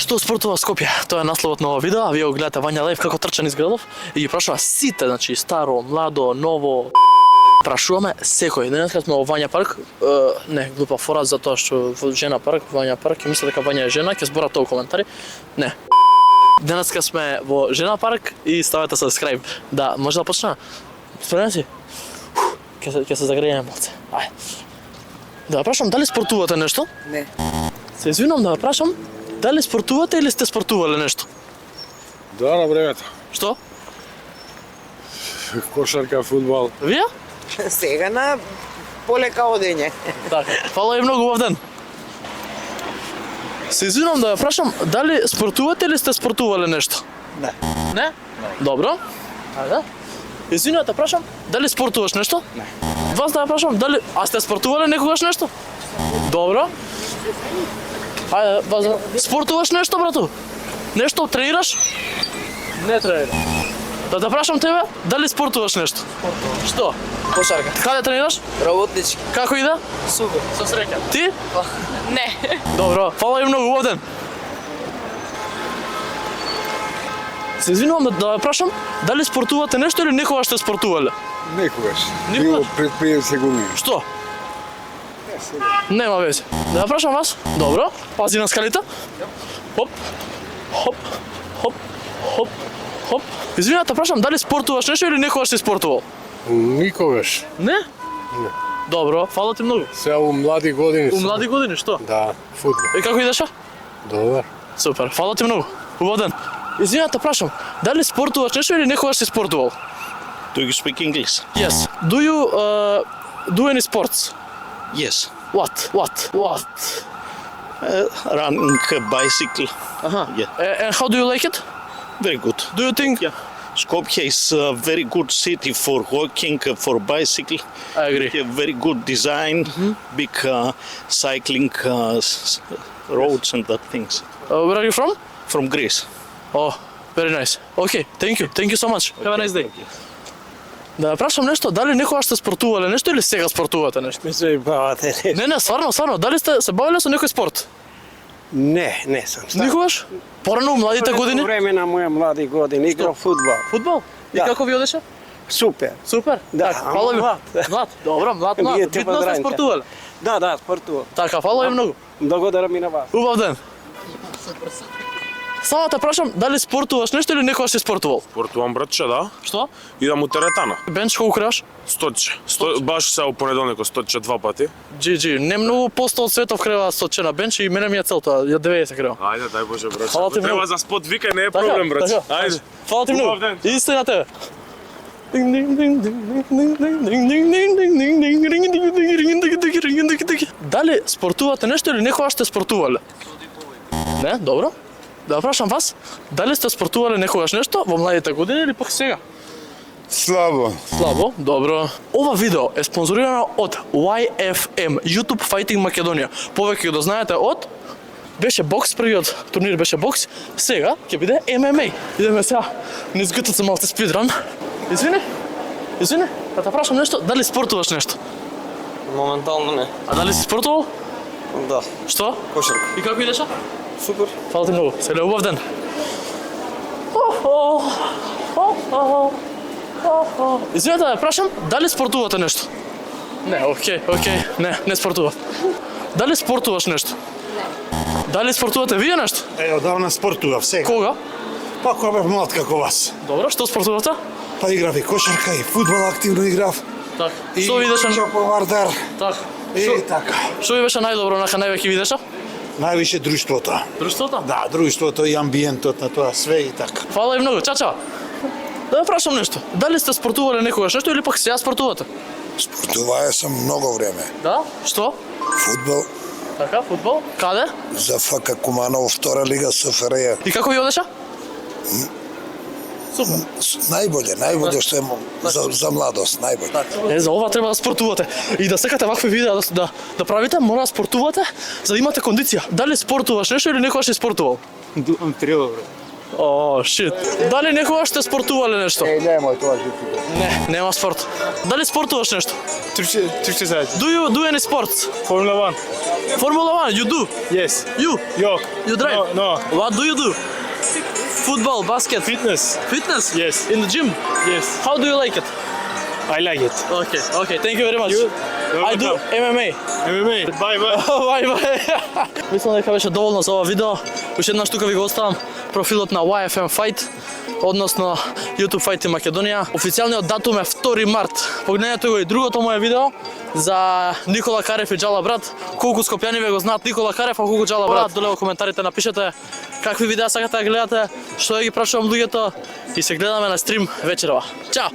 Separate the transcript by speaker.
Speaker 1: Што спортува Скопје? Тоа е насловот на ова видео, а вие го гледате Вања Лајв како трча низ градов и ги прашува сите, значи старо, младо, ново. Прашуваме секој. Денеска сме во Вања парк. Не, глупа фора за тоа што во жена парк, Вања парк, и мисля дека Вања е жена, ќе збора тоа коментари. Не. Денеска сме во жена парк и ставете subscribe. Да, може да почнеме? Спремен си? Ќе се загрееме малце. Ајде. Да ја прашам дали спортувате нешто?
Speaker 2: Не.
Speaker 1: Се извинувам да ја прашам дали спортувате или сте спортувале нешто?
Speaker 3: Да, на времето.
Speaker 1: Што?
Speaker 3: Кошарка, фудбал.
Speaker 1: Вие?
Speaker 2: Сега на полека одење.
Speaker 1: Така. Фала ви многу убав ден. Се извинувам да ја прашам дали спортувате или сте спортувале нешто?
Speaker 2: Не.
Speaker 1: Не? Добро. Ајде. Извинувам да прашам дали спортуваш нешто?
Speaker 2: Не.
Speaker 1: Вас да ја прашам дали сте спортувале некогаш нешто? Добро. Ајде, вас спортуваш нешто, брату? Нешто тренираш? Не тренирам. Да прашам тебе, дали спортуваш нешто? Спортувам. Што?
Speaker 2: Кошарка.
Speaker 1: Каде тренираш?
Speaker 2: Работнички.
Speaker 1: Како иде?
Speaker 2: Супер.
Speaker 1: Со среќа. Ти?
Speaker 2: Не.
Speaker 1: Добро, фала ви многу, убав ден. Се извинувам да ја прашам, дали спортувате нешто или некогаш сте спортувале?
Speaker 3: Некогаш.
Speaker 1: Никогаш?
Speaker 3: Било пред 50 години.
Speaker 1: Што? Нема веќе. Да ја прашам вас? Добро, пази на скалите. Хоп, хоп, хоп, хоп, хоп. Извинувам, прашам, дали спортуваш нешто или некогаш си спортувал?
Speaker 3: Никогаш.
Speaker 1: Не?
Speaker 3: Не.
Speaker 1: Добро, фала ти многу.
Speaker 3: Сега у млади години
Speaker 1: У
Speaker 3: сум.
Speaker 1: млади години, што?
Speaker 3: Да, фудбал.
Speaker 1: И како идеше?
Speaker 3: Добар.
Speaker 1: Супер, фала ти многу. Убав ден. Извинувам, прашам, дали спортуваш нешто или некогаш си спортувал?
Speaker 4: Do you speak English?
Speaker 1: Yes. Do you do any sports?
Speaker 4: Yes.
Speaker 1: What?
Speaker 4: Running, bicycle.
Speaker 1: Uh-huh.
Speaker 4: Yeah.
Speaker 1: And how do you like it?
Speaker 4: Very good.
Speaker 1: Do you think?
Speaker 4: Yeah. Skopje is a very good city for walking, for bicycle.
Speaker 1: I agree.
Speaker 4: Yeah, very good design, big cycling roads and that things.
Speaker 1: Where are you from?
Speaker 4: From Greece.
Speaker 1: Oh, very nice. Okay, thank you so much. Have a nice day. Да прашам нешто, дали некогаш сте спортувале нешто или сега спортувате нешто?
Speaker 5: Ми се бавате.
Speaker 1: Не, стварно, дали сте се бавиле со некој спорт?
Speaker 5: Не сам.
Speaker 1: Никогаш? Порано у младите
Speaker 5: По
Speaker 1: години?
Speaker 5: време на моја млади години играв фудбал.
Speaker 1: Фудбал? И
Speaker 5: Да.
Speaker 1: како ви одеше?
Speaker 5: Супер.
Speaker 1: Супер.
Speaker 5: Да,
Speaker 1: Така,
Speaker 5: ама
Speaker 1: фала ви.
Speaker 5: млад.
Speaker 1: Млад. Добро, млад.
Speaker 5: Вие те
Speaker 1: Битно сте
Speaker 5: поздравите.
Speaker 1: спортувале.
Speaker 5: Да, спортувам.
Speaker 1: Така, фала ви многу.
Speaker 5: Благодарам и на вас.
Speaker 1: Убав ден. Само те прашам, дали спортуваш нешто или некогаш си спортувал?
Speaker 6: Спортувам, братче, да.
Speaker 1: Што?
Speaker 6: Идам у теретана.
Speaker 1: Бенч колку краш?
Speaker 6: 100. Баш се у понеделникот 100 два пати.
Speaker 1: GG. Не многу посто од светов крева соче на бенч и мене ми е целта, ја 90 крева.
Speaker 6: Ајде, дај Боже, братче.
Speaker 1: Фала ти
Speaker 6: Ако треба
Speaker 1: многу.
Speaker 6: за спот викај, не е проблем, братче. Ајде.
Speaker 1: Фала ти многу.
Speaker 6: Убав ден.
Speaker 1: Истина на тебе. Дали спортувате нешто или некогаш сте спортувале? Не, добро. Да прашам вас, дали сте спортувале некогаш нешто во младите години или пак сега?
Speaker 3: Слабо.
Speaker 1: Слабо, добро. Ова видео е спонзорирано од YFM, YouTube Fighting Македонија. Повеќе да знаете од беше бокс, првиот турнир беше бокс, сега ќе биде MMA. Идеме сега, не изготват се малце спидран. Извини, да те прашам нешто, дали спортуваш нешто?
Speaker 7: Моментално не.
Speaker 1: А дали си спортувал?
Speaker 7: Да.
Speaker 1: Што?
Speaker 7: Кошарка.
Speaker 1: И како идеше?
Speaker 7: Супер.
Speaker 1: Фала ти многу, се убав ден. Извинете да прашам, дали спортувате нешто? Не, окей, не спортуват. Дали спортуваш нешто? Не. Дали спортувате вие нешто?
Speaker 8: Одавна спортував сега.
Speaker 1: Кога?
Speaker 8: Па кога бев млад како вас.
Speaker 1: Добро, што спортувате?
Speaker 8: Па играв и кошарка и фудбал активно играв.
Speaker 1: Так.
Speaker 8: И
Speaker 1: Што видеше?
Speaker 8: по Вардар.
Speaker 1: Так.
Speaker 8: И така.
Speaker 1: Што ви беше најдобро, највеќе видеше?
Speaker 8: Највише друштвото.
Speaker 1: Друштвото?
Speaker 8: Да, друштвото и амбиентот на тоа све и така.
Speaker 1: Фала и многу, чао. Да ја прашам нешто. Дали сте спортувале некогаш нешто или пак сега спортувате?
Speaker 9: Спортуваја сам многу време.
Speaker 1: Да? Што?
Speaker 9: Фудбал
Speaker 1: Така, фудбал. Каде?
Speaker 9: за ФК Куманово, втора лига СФРЈ.
Speaker 1: И како ви одеше? Супер.
Speaker 9: Најболje што е за младост, најболje.
Speaker 1: За ова треба да спортувате. И да секате вакви видеа да правите, мора да спортувате за да имате кондиција. Дали спортуваш нешто или некогаш си спортувал?
Speaker 5: Дувам трила, бре.
Speaker 1: О, шит. Дали некога сте спортувале нешто?
Speaker 3: Nemoj to žiti.
Speaker 1: Не, нема спорт. Дали спортуваш нешто?
Speaker 6: Тричте заедно.
Speaker 1: Do you do any sports?
Speaker 6: Формула 1.
Speaker 1: Formula 1, you do?
Speaker 6: Yes.
Speaker 1: You?
Speaker 6: Yo.
Speaker 1: You drive?
Speaker 6: No.
Speaker 1: What do you do? Football, basket,
Speaker 6: Fitness.
Speaker 1: fitness?
Speaker 6: Yes.
Speaker 1: In the gym?
Speaker 6: Yes.
Speaker 1: How do you like it?
Speaker 6: I like it.
Speaker 1: Okay, thank you very much. I do MMA.
Speaker 6: MMA. Bye bye.
Speaker 1: Bye bye. Мислам дека беше доволно за ова видео. Уште една штука ви го оставам. Профилот на YFM Fight, односно YouTube Fight Македонија. Официјалниот датум е 2 март. Погледнете го и другото моје видео за Никола Карев и Джала брат. Колку скопјани ве го знаат Никола Карев, а колку Джала брат. Доле во коментарите напишете какви видеа сакате да гледате, што ја ги прашувам луѓето и се гледаме на стрим вечерова. Чао!